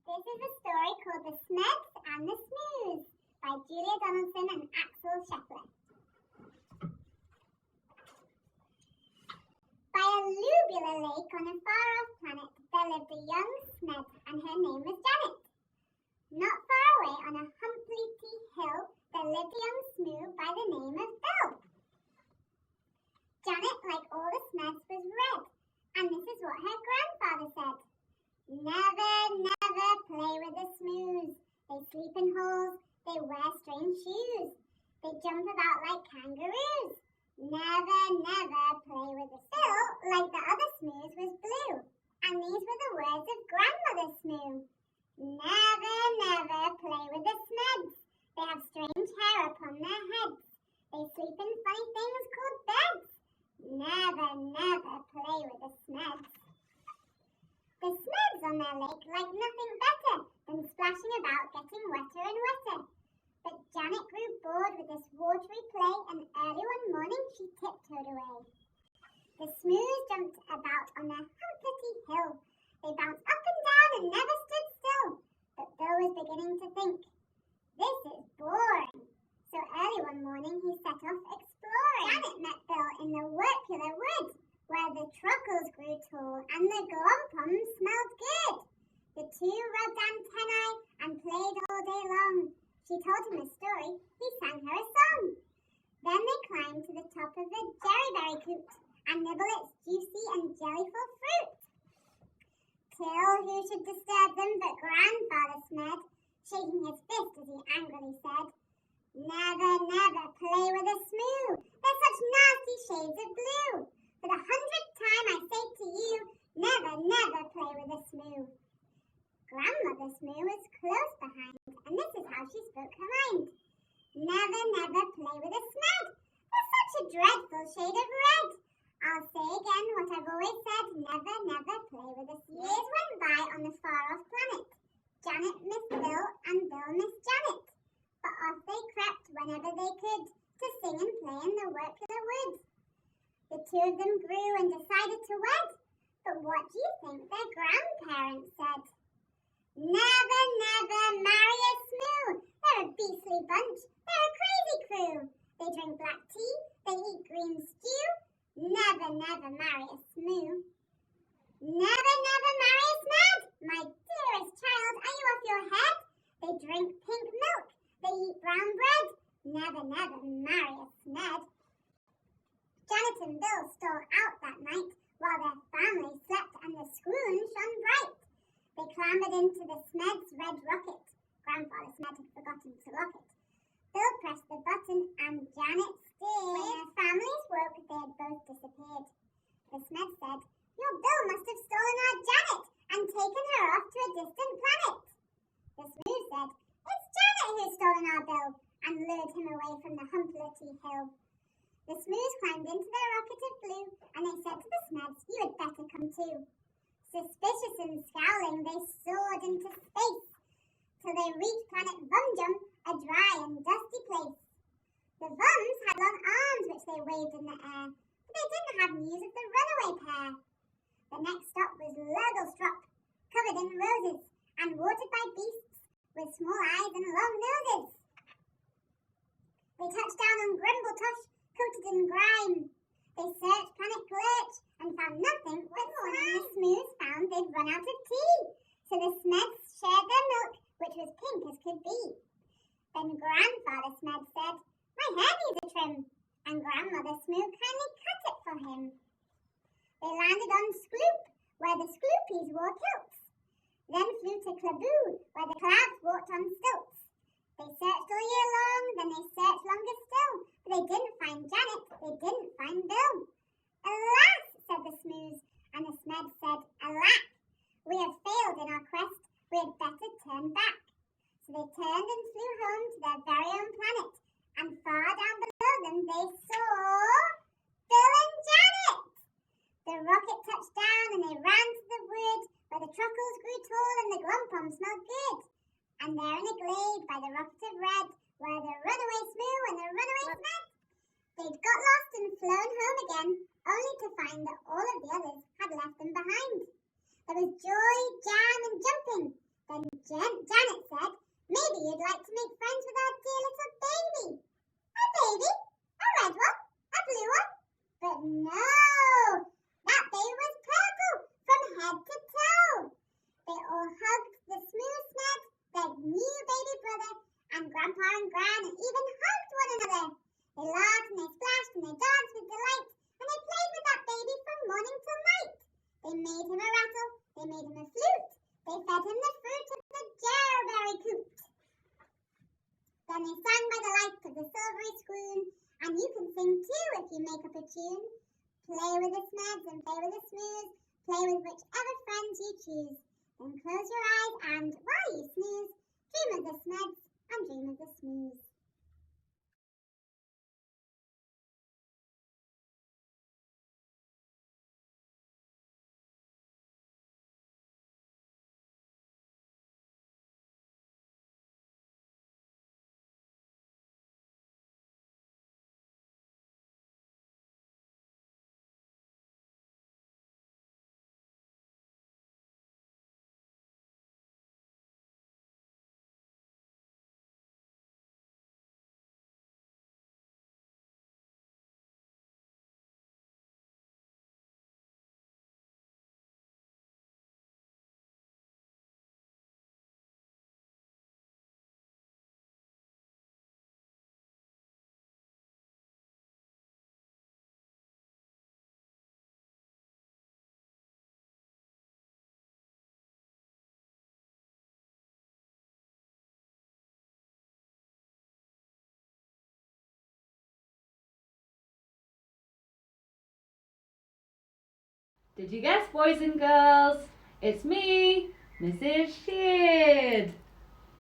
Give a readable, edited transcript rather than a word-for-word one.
This is a story called The Smeds and The Smoos by Julia Donaldson and Axel Scheffler. By a lubular lake on a far-off planet, there lived a young Smed, and her name was Janet. Not far away on a humpty hill, there lived a young Smoo by the name of Bill. Janet, like all the Smeds, was red, and this is what her grandfather said. Never, never play with the Smoos. They sleep in holes, they wear strange shoes, they jump about like kangaroos. Never, never play with the Bill, like the other Smoos, was blue. And these were the words of Grandmother Smoo. Never, never play with the Smeds. They have strange hair upon their heads. They sleep in funny things called beds. Never, never play with the Smeds. The Smeds on their lake like nothing better than splashing about getting wetter and wetter. But Janet grew bored with this watery play, and early one morning she tiptoed away. The Smoos jumped about on their humpty hill. They bounced up and down and never stood still. But Bill was beginning to think, this is boring. So early one morning he set off exploring. Janet met Bill in the Wirpular wood, where the truckles grew tall and the glompoms smelled good. The two rubbed antennae and played all day long. She told him a story, he sang her a song. Then they climbed to the top of a jerryberry coot and nibbled its juicy and jellyful fruit. Till who should disturb them but Grandfather Smed, shaking his fist as he angrily said, never, never play with a Smoo. They're such nasty shades of blue. For the 100th time I say to you, never, never play with a Smoo. Grandmother Smoo was close behind, and this is how she spoke her mind. Never, never play with a Smed. They're such a dreadful shade of red. I'll say again what I've always said, never, never play with a Smed. Years went by on the far-off planet. Janet missed Bill, and Bill missed Janet. But off they crept whenever they could to sing and play in the Wirpular wood. The two of them grew and decided to wed. But what do you think their grandparents said? Never, never marry a Smoo. They're a beastly bunch. They're a crazy crew. They drink black tea. They eat green stew. Never, never marry a Smoo. Never, never marry a Smed. My dearest child, are you off your head? They drink pink milk. They eat brown bread. Never, never marry a Smed. Janet and Bill stole out that night while their family slept and the scroon shone bright. They clambered into the Smed's red rocket. Grandfather Smed had forgotten to lock it. Bill pressed the button and Janet steered. When their families woke, they had both disappeared. The Smed said, your Bill must have stolen our Janet and taken her off to a distant planet. The Smoo said, it's Janet who's stolen our Bill, and lured him away from the humpty hill. The Smoos climbed into their rocket of blue, and they said to the Smeds, you had better come too. Suspicious and scowling, they soared into space, till they reached planet Vumjum, a dry and dusty place. The Vums had long arms which they waved in the air, but they didn't have news of the runaway pair. The next stop was Lurglestrop, covered in roses, and watered by beasts with small eyes and long noses. They touched down on Grimbletosh, coated in grime. They searched planet Glurch and found nothing. One morning the Smoos found they'd run out of tea, so the Smeds shared their milk, which was pink as could be. Then Grandfather Smed said, my hair needs a trim, and Grandmother Smoo kindly cut it for him. They landed on Skloop, where the Skloopies wore kilts. Then flew to Klaboo, where the clouds walked on stilts. They searched all year long, then they searched longer still, but they didn't find Janet, they didn't find Bill. Alas, said the Smoos, and the Smed said, alack, we have failed in our quest, we had better turn back. So they turned and flew home to their very own planet, and far down below them they saw Bill and Janet. The rocket touched down and they ran to the wood, where the truckles grew tall and the glompoms smelled good. And there in a glade by the rocket of red were the runaway Smoo and the runaway Smed. They'd got lost and flown home again, only to find that all of the others had left them behind. There was joy, jam and jumping. Then Janet said, maybe you'd like to make friends with our dear little baby. A baby? A red one? A blue one? But no! That baby was purple from head to toe. They all hugged the Smoos Smeds, their new baby brother, and Grandpa and Gran even hugged one another. They laughed and they splashed and they danced with delight, and they played with that baby from morning till night. They made him a rattle, they made him a flute, they fed him the fruit of the gerberry coot. Then they sang by the light of the silvery spoon, and you can sing too if you make up a tune. Play with the Smeds and play with the Smoos, play with whichever friends you choose. Then close your eyes and, while you snooze, dream of the Smeds and dream of the Smoos. Did you guess, boys and girls? It's me, Mrs. Shear.